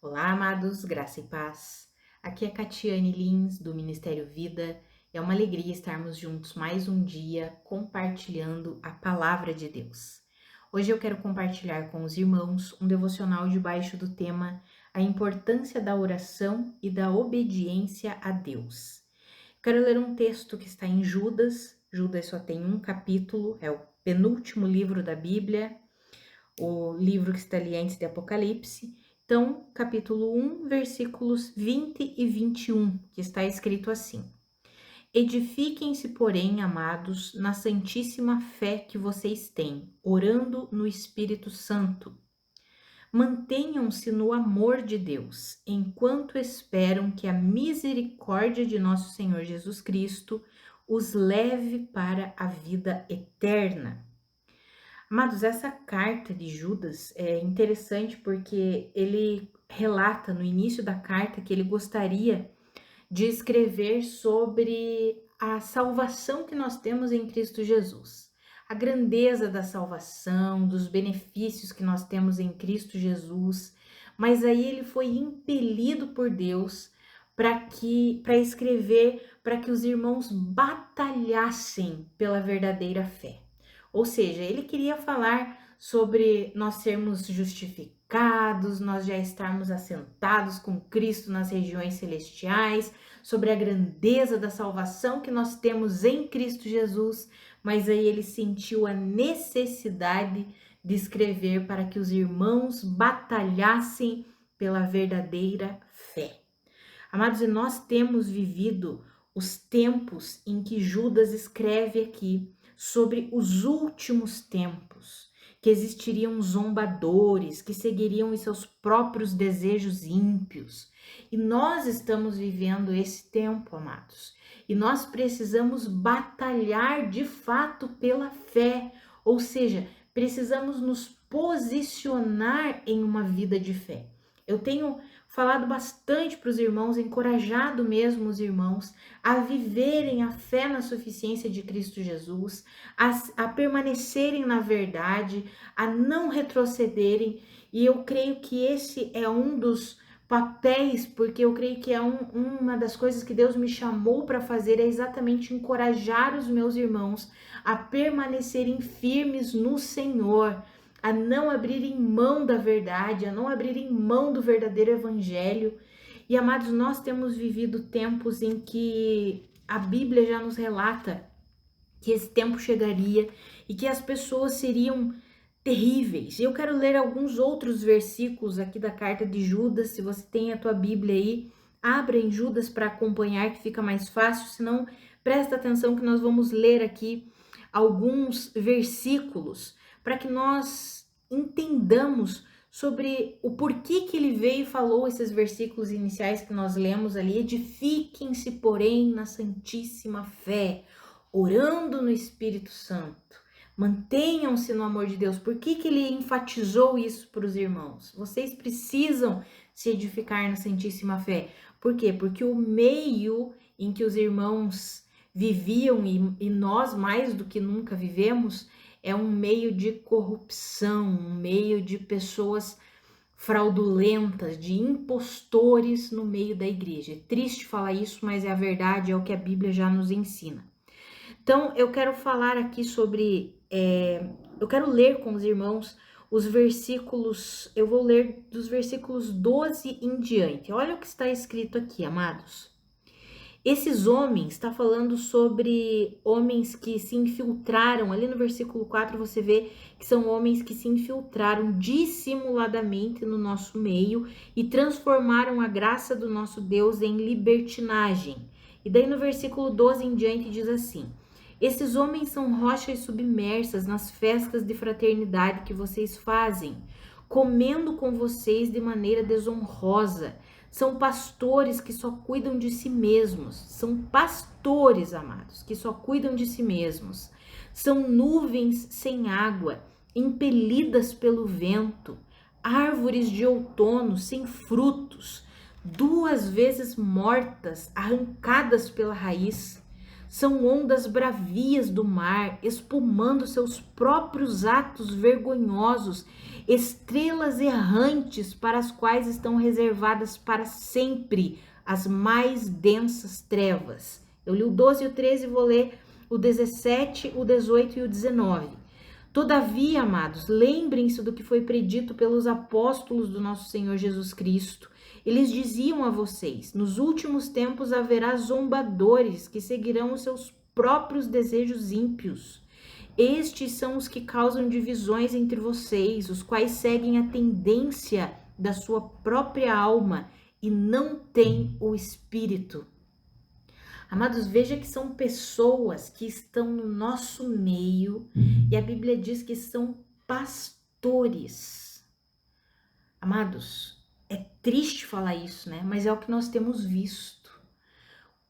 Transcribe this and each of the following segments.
Olá, amados, graça e paz. Aqui é Catiane Lins, do Ministério Vida. É uma alegria estarmos juntos mais um dia compartilhando a palavra de Deus. Hoje eu quero compartilhar com os irmãos um devocional debaixo do tema A importância da oração e da obediência a Deus. Quero ler um texto que está em Judas. Judas só tem um capítulo, é o penúltimo livro da Bíblia, o livro que está ali antes de Apocalipse. Então, capítulo 1, versículos 20 e 21, que está escrito assim: Edifiquem-se, porém, amados, na santíssima fé que vocês têm, orando no Espírito Santo. Mantenham-se no amor de Deus, enquanto esperam que a misericórdia de nosso Senhor Jesus Cristo os leve para a vida eterna. Amados, essa carta de Judas é interessante porque ele relata no início da carta que ele gostaria de escrever sobre a salvação que nós temos em Cristo Jesus, a grandeza da salvação, dos benefícios que nós temos em Cristo Jesus, mas aí ele foi impelido por Deus para escrever para que os irmãos batalhassem pela verdadeira fé. Ou seja, ele queria falar sobre nós sermos justificados, nós já estarmos assentados com Cristo nas regiões celestiais, sobre a grandeza da salvação que nós temos em Cristo Jesus, mas aí ele sentiu a necessidade de escrever para que os irmãos batalhassem pela verdadeira fé. Amados, e nós temos vivido os tempos em que Judas escreve aqui sobre os últimos tempos, que existiriam zombadores, que seguiriam os seus próprios desejos ímpios. E nós estamos vivendo esse tempo, amados. E nós precisamos batalhar de fato pela fé, ou seja, precisamos nos posicionar em uma vida de fé. Eu tenho falado bastante para os irmãos, encorajado mesmo os irmãos a viverem a fé na suficiência de Cristo Jesus, a permanecerem na verdade, a não retrocederem, e eu creio que esse é um dos papéis, porque eu creio que é uma das coisas que Deus me chamou para fazer, é exatamente encorajar os meus irmãos a permanecerem firmes no Senhor, a não abrirem mão da verdade, a não abrirem mão do verdadeiro evangelho. E amados, nós temos vivido tempos em que a Bíblia já nos relata que esse tempo chegaria e que as pessoas seriam terríveis. Eu quero ler alguns outros versículos aqui da carta de Judas. Se você tem a tua Bíblia aí, abra em Judas para acompanhar, que fica mais fácil. Senão, presta atenção que nós vamos ler aqui alguns versículos para que nós entendamos sobre o porquê que ele veio e falou esses versículos iniciais que nós lemos ali. Edifiquem-se, porém, na santíssima fé, orando no Espírito Santo. Mantenham-se no amor de Deus. Por que ele enfatizou isso para os irmãos? Vocês precisam se edificar na santíssima fé. Por quê? Porque o meio em que os irmãos viviam e nós mais do que nunca vivemos é um meio de corrupção, um meio de pessoas fraudulentas, de impostores no meio da igreja. É triste falar isso, mas é a verdade, é o que a Bíblia já nos ensina. Então, eu quero falar aqui sobre, eu quero ler com os irmãos os versículos, eu vou ler dos versículos 12 em diante. Olha o que está escrito aqui, amados. Esses homens, está falando sobre homens que se infiltraram, ali no versículo 4 você vê que são homens que se infiltraram dissimuladamente no nosso meio e transformaram a graça do nosso Deus em libertinagem. E daí no versículo 12 em diante diz assim: esses homens são rochas submersas nas festas de fraternidade que vocês fazem, comendo com vocês de maneira desonrosa. São pastores que só cuidam de si mesmos. São pastores, amados, que só cuidam de si mesmos. São nuvens sem água, impelidas pelo vento, árvores de outono sem frutos, 2 vezes mortas, arrancadas pela raiz. São ondas bravias do mar, espumando seus próprios atos vergonhosos estrelas errantes para as quais estão reservadas para sempre as mais densas trevas. Eu li o 12 e o 13, vou ler o 17, o 18 e o 19. Todavia, amados, lembrem-se do que foi predito pelos apóstolos do nosso Senhor Jesus Cristo. Eles diziam a vocês: nos últimos tempos haverá zombadores que seguirão os seus próprios desejos ímpios. Estes são os que causam divisões entre vocês, os quais seguem a tendência da sua própria alma e não têm o Espírito. Amados, veja que são pessoas que estão no nosso meio e a Bíblia diz que são pastores. Amados, é triste falar isso, né? Mas é o que nós temos visto.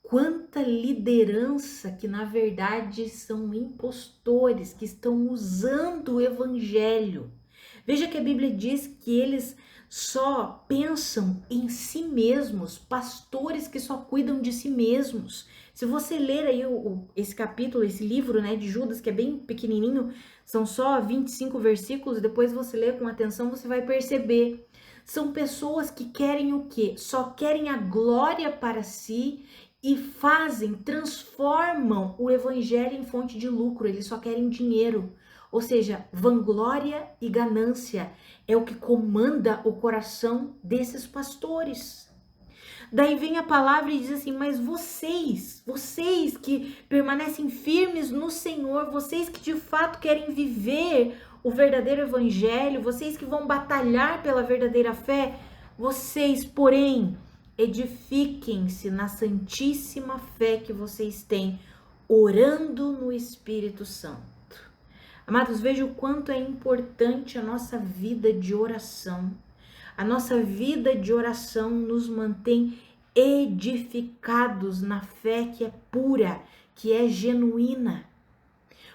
Quanta liderança que na verdade são impostores, que estão usando o evangelho. Veja que a Bíblia diz que eles só pensam em si mesmos, pastores que só cuidam de si mesmos. Se você ler aí esse capítulo, esse livro, né, de Judas, que é bem pequenininho, são só 25 versículos, depois você lê com atenção, você vai perceber. São pessoas que querem o quê? Só querem a glória para si e transformam o evangelho em fonte de lucro, eles só querem dinheiro. Ou seja, vanglória e ganância é o que comanda o coração desses pastores. Daí vem a palavra e diz assim: mas vocês que permanecem firmes no Senhor, vocês que de fato querem viver o verdadeiro evangelho, vocês que vão batalhar pela verdadeira fé, vocês, porém, edifiquem-se na santíssima fé que vocês têm, orando no Espírito Santo. Amados, veja o quanto é importante a nossa vida de oração. A nossa vida de oração nos mantém edificados na fé que é pura, que é genuína.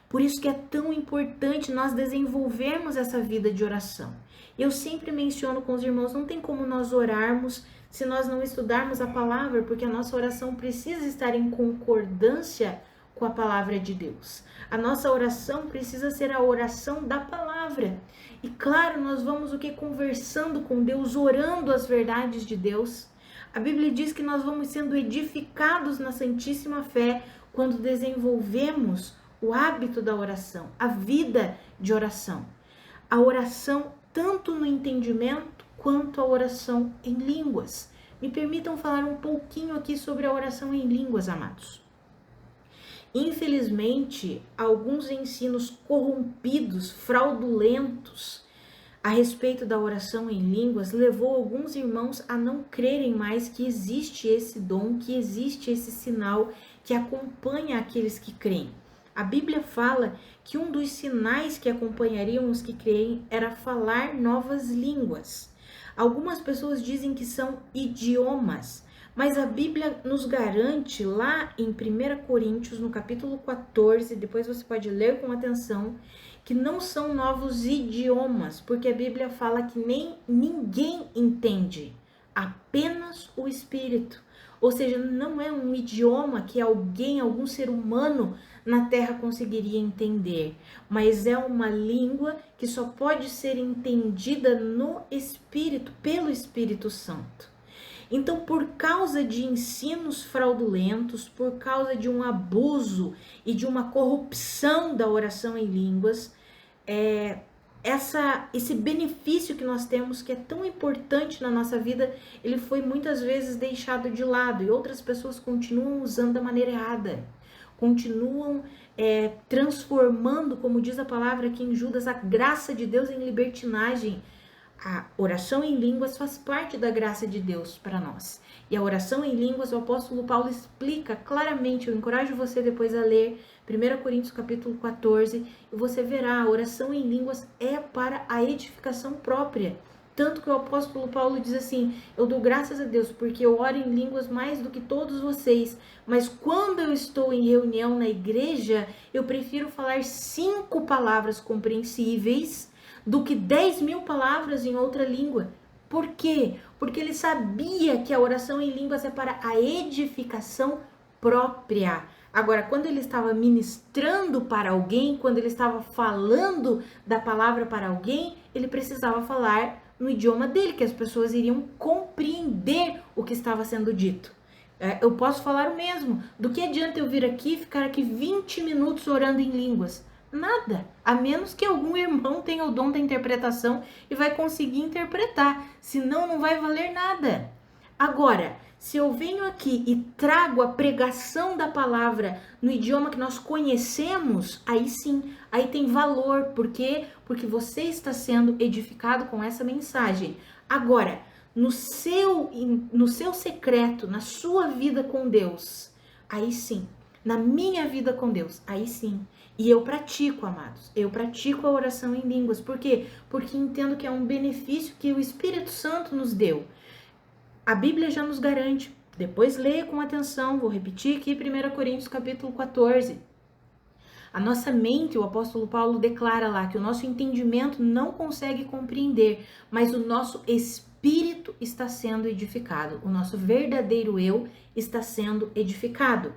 Por isso que é tão importante nós desenvolvermos essa vida de oração. Eu sempre menciono com os irmãos, não tem como nós orarmos se nós não estudarmos a palavra, porque a nossa oração precisa estar em concordância com a palavra de Deus. A nossa oração precisa ser a oração da palavra. E claro, nós vamos conversando com Deus, orando as verdades de Deus. A Bíblia diz que nós vamos sendo edificados na santíssima fé quando desenvolvemos o hábito da oração, a vida de oração. A oração tanto no entendimento quanto a oração em línguas. Me permitam falar um pouquinho aqui sobre a oração em línguas, amados. Infelizmente, alguns ensinos corrompidos, fraudulentos a respeito da oração em línguas levou alguns irmãos a não crerem mais que existe esse dom, que existe esse sinal que acompanha aqueles que creem. A Bíblia fala que um dos sinais que acompanhariam os que creem era falar novas línguas. Algumas pessoas dizem que são idiomas, mas a Bíblia nos garante lá em 1 Coríntios, no capítulo 14, depois você pode ler com atenção, que não são novos idiomas, porque a Bíblia fala que ninguém entende, apenas o Espírito. Ou seja, não é um idioma que algum ser humano na Terra conseguiria entender, mas é uma língua que só pode ser entendida no Espírito, pelo Espírito Santo. Então, por causa de ensinos fraudulentos, por causa de um abuso e de uma corrupção da oração em línguas, esse benefício que nós temos, que é tão importante na nossa vida, ele foi muitas vezes deixado de lado e outras pessoas continuam usando da maneira errada, continuam transformando, como diz a palavra aqui em Judas, a graça de Deus em libertinagem. A oração em línguas faz parte da graça de Deus para nós. E a oração em línguas, o apóstolo Paulo explica claramente, eu encorajo você depois a ler 1 Coríntios capítulo 14, e você verá, a oração em línguas é para a edificação própria. Tanto que o apóstolo Paulo diz assim: eu dou graças a Deus porque eu oro em línguas mais do que todos vocês, mas quando eu estou em reunião na igreja, eu prefiro falar 5 palavras compreensíveis do que 10.000 palavras em outra língua. Por quê? Porque ele sabia que a oração em línguas é para a edificação própria. Agora, quando ele estava ministrando para alguém, quando ele estava falando da palavra para alguém, ele precisava falar no idioma dele, que as pessoas iriam compreender o que estava sendo dito. Eu posso falar o mesmo. Do que adianta eu vir aqui, ficar aqui 20 minutos orando em línguas? Nada, a menos que algum irmão tenha o dom da interpretação e vai conseguir interpretar, senão não vai valer nada. Agora, se eu venho aqui e trago a pregação da palavra no idioma que nós conhecemos, aí sim, aí tem valor. Por quê? Porque você está sendo edificado com essa mensagem. Agora, no seu secreto, na sua vida com Deus, aí sim, na minha vida com Deus, aí sim. E eu pratico, amados, eu pratico a oração em línguas. Por quê? Porque entendo que é um benefício que o Espírito Santo nos deu. A Bíblia já nos garante. Depois leia com atenção, vou repetir aqui 1 Coríntios capítulo 14. A nossa mente, o apóstolo Paulo declara lá que o nosso entendimento não consegue compreender, mas o nosso espírito está sendo edificado. O nosso verdadeiro eu está sendo edificado.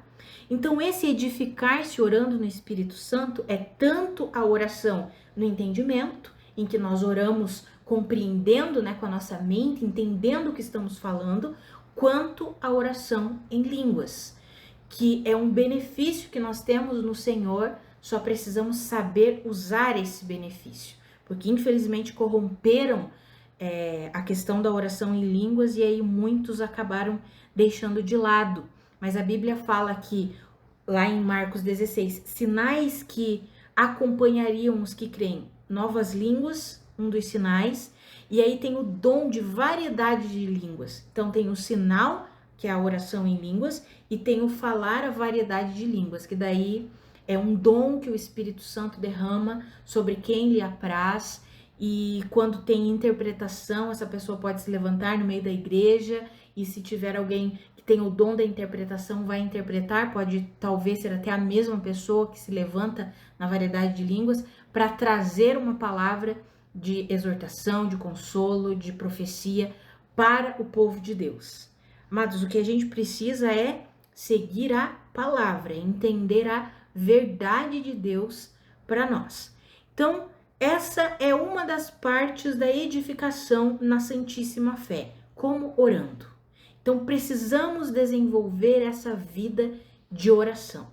Então, esse edificar-se orando no Espírito Santo é tanto a oração no entendimento, em que nós oramos compreendendo, com a nossa mente, entendendo o que estamos falando, quanto a oração em línguas, que é um benefício que nós temos no Senhor, só precisamos saber usar esse benefício, porque infelizmente corromperam a questão da oração em línguas e aí muitos acabaram deixando de lado. Mas a Bíblia fala que, lá em Marcos 16, sinais que acompanhariam os que creem, novas línguas, um dos sinais, e aí tem o dom de variedade de línguas. Então tem o sinal, que é a oração em línguas, e tem o falar a variedade de línguas, que daí é um dom que o Espírito Santo derrama sobre quem lhe apraz, e quando tem interpretação, essa pessoa pode se levantar no meio da igreja, e se tiver alguém que tem o dom da interpretação, vai interpretar, pode talvez ser até a mesma pessoa que se levanta na variedade de línguas, para trazer uma palavra de exortação, de consolo, de profecia para o povo de Deus. Amados, o que a gente precisa é seguir a palavra, entender a verdade de Deus para nós. Então, essa é uma das partes da edificação na Santíssima Fé, como orando. Então, precisamos desenvolver essa vida de oração.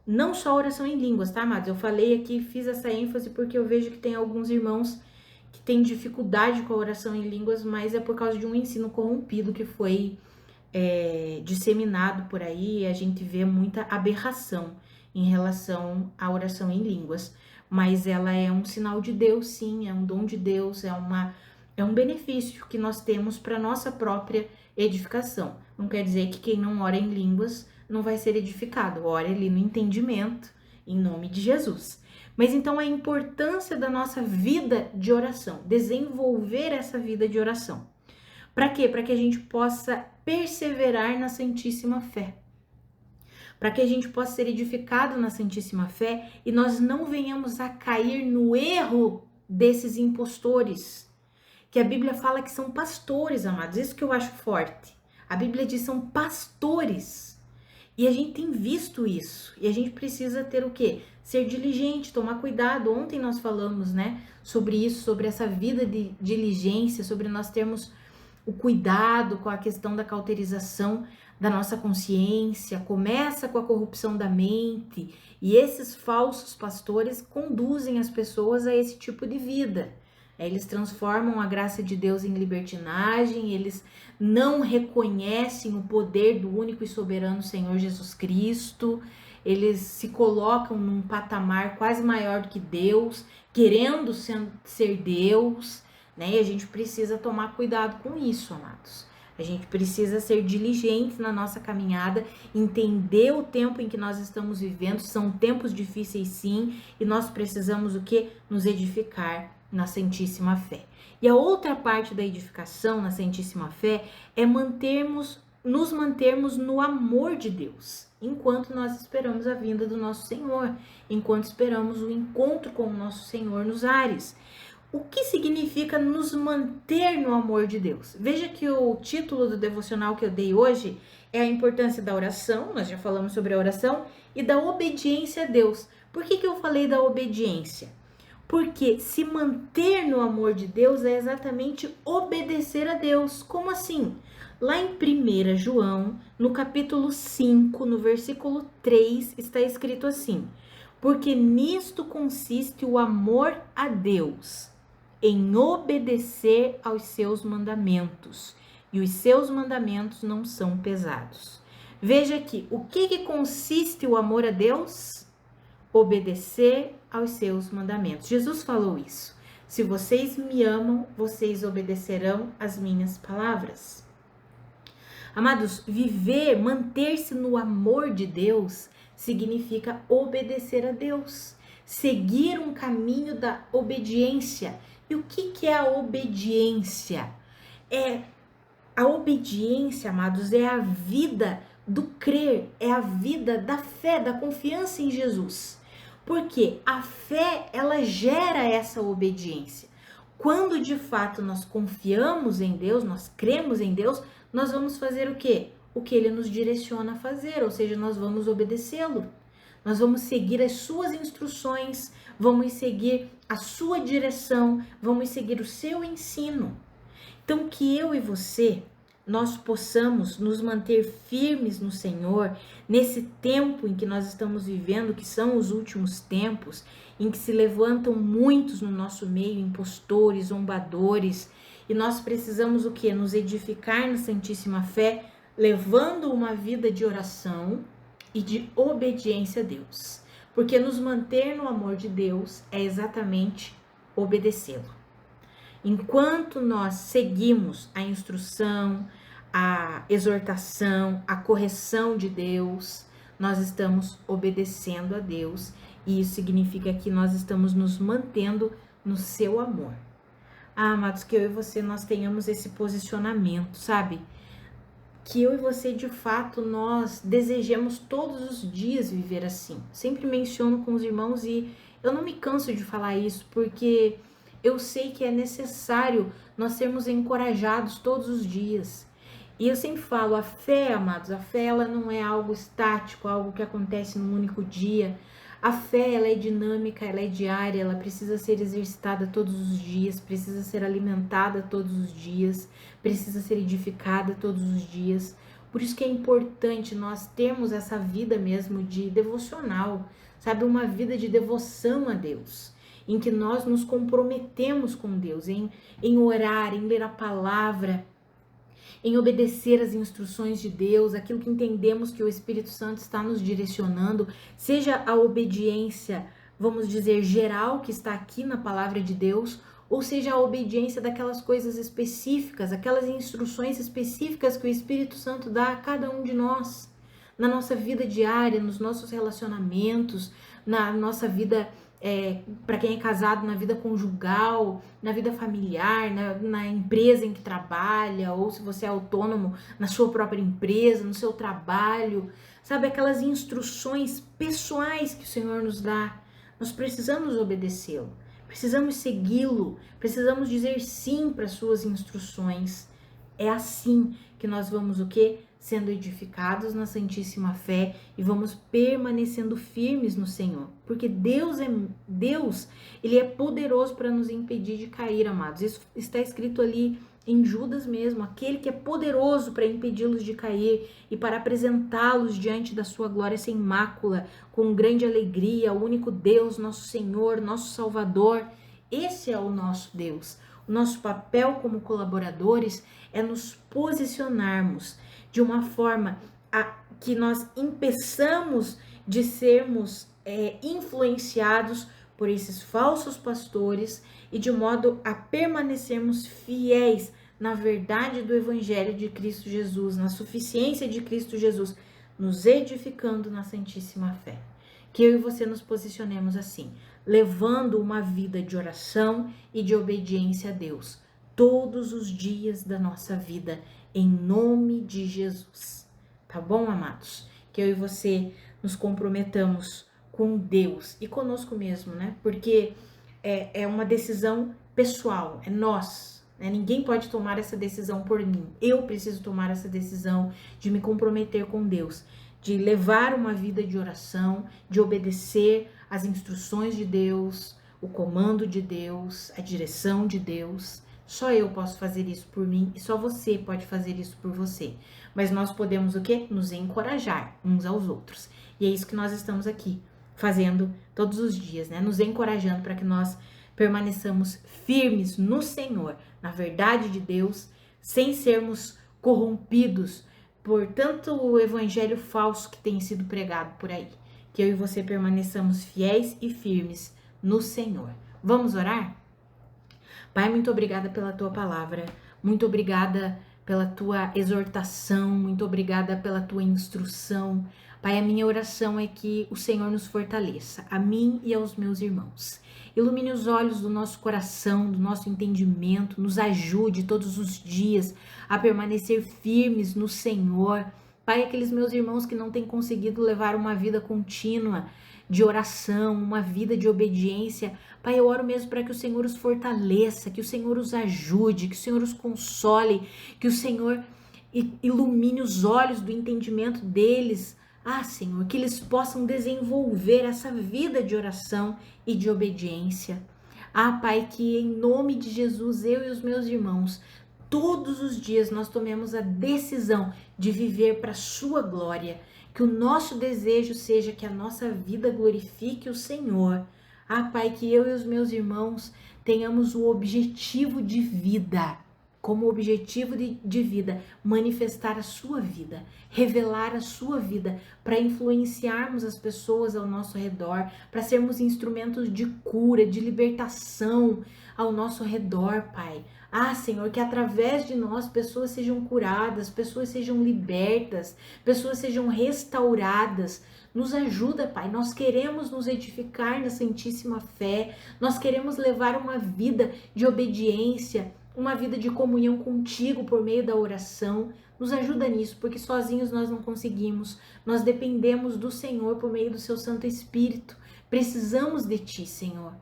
Não só oração em línguas, tá, amados? Eu falei aqui, fiz essa ênfase porque eu vejo que tem alguns irmãos que têm dificuldade com a oração em línguas, mas é por causa de um ensino corrompido que foi disseminado por aí, e a gente vê muita aberração em relação à oração em línguas. Mas ela é um sinal de Deus, sim, é um dom de Deus, é um benefício que nós temos para nossa própria edificação. Não quer dizer que quem não ora em línguas não vai ser edificado, ora ali no entendimento, em nome de Jesus. Mas então a importância da nossa vida de oração, desenvolver essa vida de oração. Para quê? Para que a gente possa perseverar na Santíssima Fé. Para que a gente possa ser edificado na Santíssima Fé e nós não venhamos a cair no erro desses impostores, que a Bíblia fala que são pastores, amados. Isso que eu acho forte. A Bíblia diz que são pastores. E a gente tem visto isso. E a gente precisa ter o quê? Ser diligente, tomar cuidado. Ontem nós falamos, sobre isso, sobre essa vida de diligência, sobre nós termos o cuidado com a questão da cauterização da nossa consciência. Começa com a corrupção da mente. E esses falsos pastores conduzem as pessoas a esse tipo de vida. Eles transformam a graça de Deus em libertinagem, eles não reconhecem o poder do único e soberano Senhor Jesus Cristo, eles se colocam num patamar quase maior do que Deus, querendo ser Deus, E a gente precisa tomar cuidado com isso, amados. A gente precisa ser diligente na nossa caminhada, entender o tempo em que nós estamos vivendo, são tempos difíceis sim, e nós precisamos o quê? Nos edificar na Santíssima Fé. E a outra parte da edificação na Santíssima Fé é nos mantermos no amor de Deus, enquanto nós esperamos a vinda do nosso Senhor, enquanto esperamos o encontro com o nosso Senhor nos ares. O que significa nos manter no amor de Deus? Veja que o título do devocional que eu dei hoje é a importância da oração, nós já falamos sobre a oração, e da obediência a Deus. Por que eu falei da obediência? Porque se manter no amor de Deus é exatamente obedecer a Deus. Como assim? Lá em 1 João, no capítulo 5, no versículo 3, está escrito assim: porque nisto consiste o amor a Deus, em obedecer aos seus mandamentos, e os seus mandamentos não são pesados. Veja aqui, o que consiste o amor a Deus? Obedecer aos seus mandamentos. Jesus falou isso. Se vocês me amam, vocês obedecerão às minhas palavras. Amados, viver, manter-se no amor de Deus significa obedecer a Deus, seguir um caminho da obediência. E o que é a obediência? A obediência, amados, é a vida do crer, é a vida da fé, da confiança em Jesus. Porque a fé, ela gera essa obediência. Quando de fato nós confiamos em Deus, nós cremos em Deus, nós vamos fazer o quê? O que Ele nos direciona a fazer, ou seja, nós vamos obedecê-lo. Nós vamos seguir as suas instruções, vamos seguir a sua direção, vamos seguir o seu ensino. Então, que eu e você, nós possamos nos manter firmes no Senhor, nesse tempo em que nós estamos vivendo, que são os últimos tempos, em que se levantam muitos no nosso meio, impostores, zombadores, e nós precisamos o quê? Nos edificar na Santíssima Fé, levando uma vida de oração e de obediência a Deus. Porque nos manter no amor de Deus é exatamente obedecê-lo. Enquanto nós seguimos a instrução, a exortação, a correção de Deus, nós estamos obedecendo a Deus, e isso significa que nós estamos nos mantendo no seu amor. Amados, que eu e você, nós tenhamos esse posicionamento, sabe? Que eu e você, de fato, nós desejemos todos os dias viver assim. Sempre menciono com os irmãos e eu não me canso de falar isso, porque eu sei que é necessário nós sermos encorajados todos os dias. E eu sempre falo, a fé, amados, a fé ela não é algo estático, algo que acontece num único dia. A fé, ela é dinâmica, ela é diária, ela precisa ser exercitada todos os dias, precisa ser alimentada todos os dias, precisa ser edificada todos os dias. Por isso que é importante nós termos essa vida mesmo de devocional, sabe? Uma vida de devoção a Deus, em que nós nos comprometemos com Deus, em orar, em ler a palavra, em obedecer as instruções de Deus, aquilo que entendemos que o Espírito Santo está nos direcionando, seja a obediência, vamos dizer, geral que está aqui na palavra de Deus, ou seja a obediência daquelas coisas específicas, aquelas instruções específicas que o Espírito Santo dá a cada um de nós, na nossa vida diária, nos nossos relacionamentos, na nossa vida, para quem é casado, na vida conjugal, na vida familiar, na empresa em que trabalha, ou se você é autônomo, na sua própria empresa, no seu trabalho, sabe, aquelas instruções pessoais que o Senhor nos dá. Nós precisamos obedecê-lo, precisamos segui-lo, precisamos dizer sim para as suas instruções. É assim que nós vamos o quê? Sendo edificados na Santíssima Fé e vamos permanecendo firmes no Senhor. Porque Deus, Ele é poderoso para nos impedir de cair, amados. Isso está escrito ali em Judas mesmo, aquele que é poderoso para impedi-los de cair e para apresentá-los diante da sua glória sem mácula, com grande alegria, o único Deus, nosso Senhor, nosso Salvador. Esse é o nosso Deus. O nosso papel como colaboradores é nos posicionarmos de uma forma que nós impeçamos de sermos influenciados por esses falsos pastores e de modo a permanecermos fiéis na verdade do Evangelho de Cristo Jesus, na suficiência de Cristo Jesus, nos edificando na Santíssima Fé. Que eu e você nos posicionemos assim, levando uma vida de oração e de obediência a Deus, todos os dias da nossa vida, em nome de Jesus. Tá bom, amados? Que eu e você nos comprometamos com Deus e conosco mesmo, né? Porque é uma decisão pessoal, é nós, né? Ninguém pode tomar essa decisão por mim. Eu preciso tomar essa decisão de me comprometer com Deus, de levar uma vida de oração, de obedecer às instruções de Deus, o comando de Deus, a direção de Deus. Só eu posso fazer isso por mim e só você pode fazer isso por você. Mas nós podemos o quê? Nos encorajar uns aos outros. E é isso que nós estamos aqui fazendo todos os dias, né? Nos encorajando para que nós permaneçamos firmes no Senhor, na verdade de Deus, sem sermos corrompidos por tanto o evangelho falso que tem sido pregado por aí. Que eu e você permaneçamos fiéis e firmes no Senhor. Vamos orar? Pai, muito obrigada pela tua palavra, muito obrigada pela tua exortação, muito obrigada pela tua instrução. Pai, a minha oração é que o Senhor nos fortaleça, a mim e aos meus irmãos. Ilumine os olhos do nosso coração, do nosso entendimento, nos ajude todos os dias a permanecer firmes no Senhor. Pai, aqueles meus irmãos que não têm conseguido levar uma vida contínua de oração, uma vida de obediência, Pai, eu oro mesmo para que o Senhor os fortaleça, que o Senhor os ajude, que o Senhor os console, que o Senhor ilumine os olhos do entendimento deles. Senhor, que eles possam desenvolver essa vida de oração e de obediência. Pai, que em nome de Jesus, eu e os meus irmãos, todos os dias nós tomemos a decisão de viver para a sua glória, que o nosso desejo seja que a nossa vida glorifique o Senhor. Pai, que eu e os meus irmãos tenhamos o objetivo de vida, como objetivo de vida, manifestar a sua vida, revelar a sua vida, para influenciarmos as pessoas ao nosso redor, para sermos instrumentos de cura, de libertação ao nosso redor, Pai. Senhor, que através de nós pessoas sejam curadas, pessoas sejam libertas, pessoas sejam restauradas. Nos ajuda, Pai, nós queremos nos edificar na Santíssima Fé, nós queremos levar uma vida de obediência, uma vida de comunhão contigo por meio da oração. Nos ajuda nisso, porque sozinhos nós não conseguimos, nós dependemos do Senhor por meio do seu Santo Espírito, precisamos de ti, Senhor.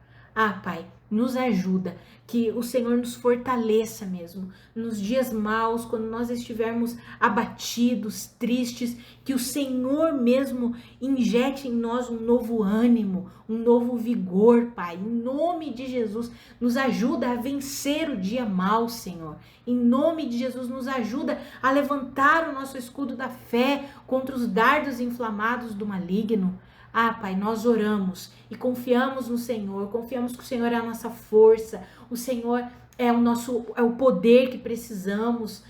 Pai, nos ajuda, que o Senhor nos fortaleça mesmo, nos dias maus, quando nós estivermos abatidos, tristes, que o Senhor mesmo injete em nós um novo ânimo, um novo vigor, Pai, em nome de Jesus, nos ajuda a vencer o dia mau, Senhor, em nome de Jesus, nos ajuda a levantar o nosso escudo da fé contra os dardos inflamados do maligno. Pai, nós oramos e confiamos no Senhor, confiamos que o Senhor é a nossa força, o Senhor é o poder que precisamos.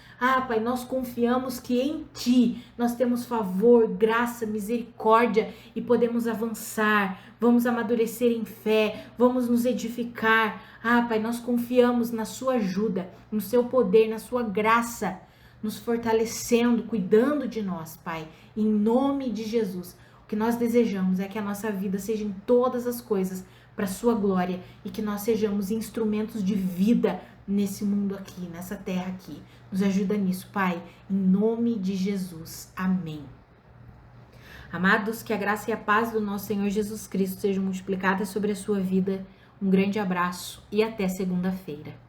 Pai, nós confiamos que em Ti nós temos favor, graça, misericórdia e podemos avançar, vamos amadurecer em fé, vamos nos edificar. Pai, nós confiamos na Sua ajuda, no Seu poder, na Sua graça, nos fortalecendo, cuidando de nós, Pai, em nome de Jesus. O que nós desejamos é que a nossa vida seja em todas as coisas para a sua glória e que nós sejamos instrumentos de vida nesse mundo aqui, nessa terra aqui. Nos ajuda nisso, Pai, em nome de Jesus. Amém. Amados, que a graça e a paz do nosso Senhor Jesus Cristo sejam multiplicadas sobre a sua vida. Um grande abraço e até segunda-feira.